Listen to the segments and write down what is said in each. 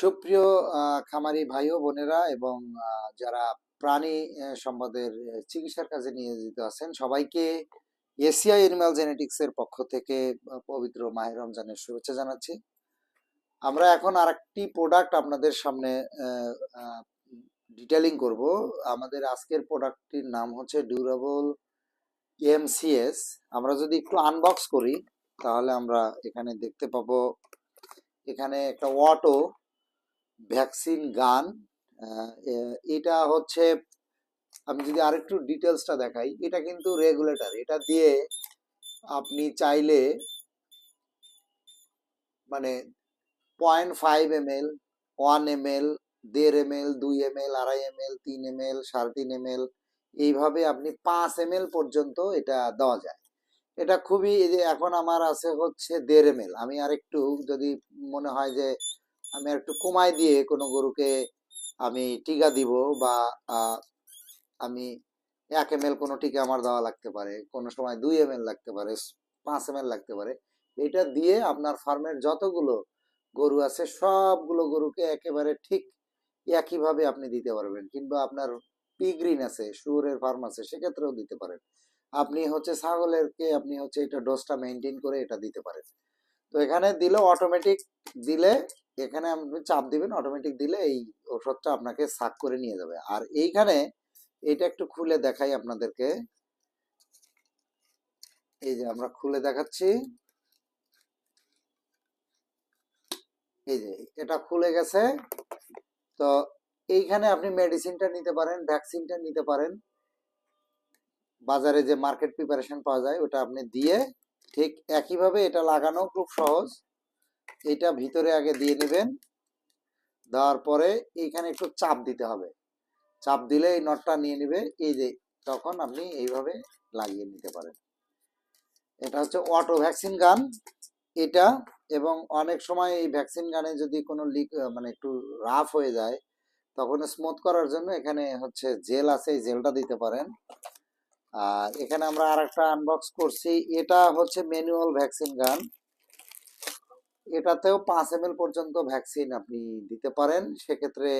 সুপ্রিয় খামারি ভাই ও বোনেরা এবং যারা প্রাণী সম্পদের চিকিৎসার কাজে নিয়োজিত আছেন সবাইকে এশিয়া এনিম্যাল জেনেটিক্স এর পক্ষ থেকে পবিত্র মাহে রমজানের শুভেচ্ছা জানাচ্ছি। আমরা এখন আরেকটি প্রোডাক্ট আপনাদের সামনে ডিটেলিং করব। আমাদের আজকের প্রোডাক্টটির নাম হচ্ছে ডিউরেবল এমসিএস। আমরা যদি একটু আনবক্স করি তাহলে আমরা এখানে দেখতে পাবো এখানে একটা অটো ভ্যাকসিন গান। এটা হচ্ছে, আমি যদি আরেকটু ডিটেলসটা দেখাই, এটা কিন্তু রেগুলেটর। এটা দিয়ে আপনি চাইলে মানে 0.5 ml, 1 ml, 1.5 ml, 2 ml, 2.5 ml, 3 ml, 3.5 ml, এইভাবে আপনি 5 ml পর্যন্ত এটা দেওয়া যায়। এটা খুবই, এই যে এখন আমার আছে হচ্ছে 1.5 ml, আমি আর একটু যদি মনে হয় যে আমি আর একটু কমাই দিয়ে কোনো গরুকে আমি টিকা দিব বা আমি 1 ml কোনো টিকা আমার দেওয়া লাগতে পারে, কোনো সময় 2 ml লাগতে পারে, 5 ml লাগতে পারে। এটা দিয়ে আপনার ফার্মের যতগুলো গরু আছে সবগুলো গরুকে একেবারে ঠিক একইভাবে আপনি দিতে পারবেন। কিংবা আপনার পিগ্রিন আছে, শুয়োরের ফার্ম আছে, সেক্ষেত্রেও দিতে পারেন। আপনি হচ্ছে ছাগলেরকে আপনি হচ্ছে এটা ডোজটা মেনটেন করে এটা দিতে পারেন। তো এখানে দিলে অটোমেটিক দিলে, এখানে আপনি চাপ দিবেন, অটোমেটিক দিলে এই ওষুধটা আপনাকে সাক করে নিয়ে যাবে। আর এইখানে এটা একটু খুলে দেখাই আপনাদেরকে। এই যে আমরা খুলে দেখাচ্ছি, এই যে এটা খুলে গেছে। তো এইখানে আপনি মেডিসিনটা নিতে পারেন, ভ্যাকসিনটা নিতে পারেন। বাজারে যে মার্কেট প্রিপারেশন পাওয়া যায় ওটা আপনি দিয়ে ঠিক একইভাবে এটা লাগানো খুব সহজ। এটা ভিতরে আগে দিয়ে নেবেন, দেওয়ার পরে এইখানে একটু চাপ দিতে হবে। চাপ দিলে এই নটটা নিয়ে নেবে, এই যে তখন আপনি এইভাবে লাগিয়ে নিতে পারেন। এটা হচ্ছে অটো ভ্যাকসিন গান এটা। এবং অনেক সময় এই ভ্যাকসিন গানে যদি কোনো লিক মানে একটু রাফ হয়ে যায়, তখন স্মুথ করার জন্য এখানে হচ্ছে জেল আছে, এই জেলটা দিতে পারেন। আর এখানে আমরা আর একটা আনবক্স করছি, এটা হচ্ছে ম্যানুয়াল ভ্যাকসিন গান। এটাতেও 5 ml পর্যন্ত ভ্যাকসিন আপনি দিতে পারেন। সেক্ষেত্রে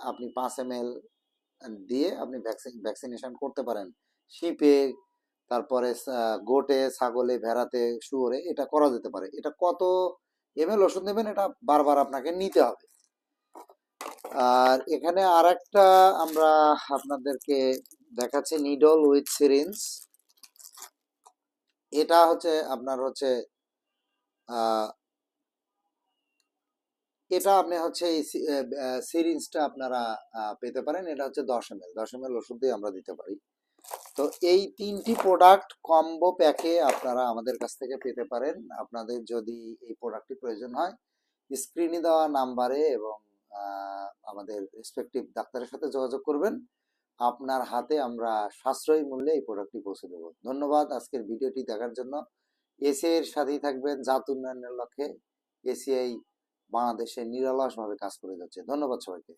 আপনি 5 ml দিয়ে আপনি ভ্যাকসিনেশন করতে পারেন। শিপে, তারপরে গোটে, ছাগলে, ভেড়াতে, শুয়োরে এটা করা যেতে পারে। এটা কত ml ওষুধ নেবেন এটা বারবার আপনাকে নিতে হবে। আর এখানে আর একটা আমরা আপনাদেরকে দেখাচ্ছি নিডল উইথ সিরিঞ্জ। এটা হচ্ছে আপনার হচ্ছে এটা আপনি হচ্ছে এই সিরিঞ্জটা আপনারা পেতে পারেন। এটা হচ্ছে 10 ml, 10 ml ওষুধ দিয়ে আমরা দিতে পারি। তো এই 3টি প্রোডাক্ট কম্বো প্যাকে আপনারা আমাদের কাছ থেকে পেতে পারেন। আপনাদের যদি এই প্রোডাক্টটি প্রয়োজন হয়, স্ক্রিনে দেওয়া নাম্বারে এবং আমাদের রেসপেক্টিভ ডাক্তারের সাথে যোগাযোগ করবেন। আপনার হাতে আমরা সাশ্রয়ী মূল্যে এই প্রোডাক্টটি পৌঁছে দেব। ধন্যবাদ আজকের ভিডিওটি দেখার জন্য। এসিআই এর সাথেই থাকবেন জাত উন্নয়নের লক্ষ্যে। এসিআই বাংলাদেশে নিরলসভাবে কাজ করে যাচ্ছে। ধন্যবাদ সবাইকে।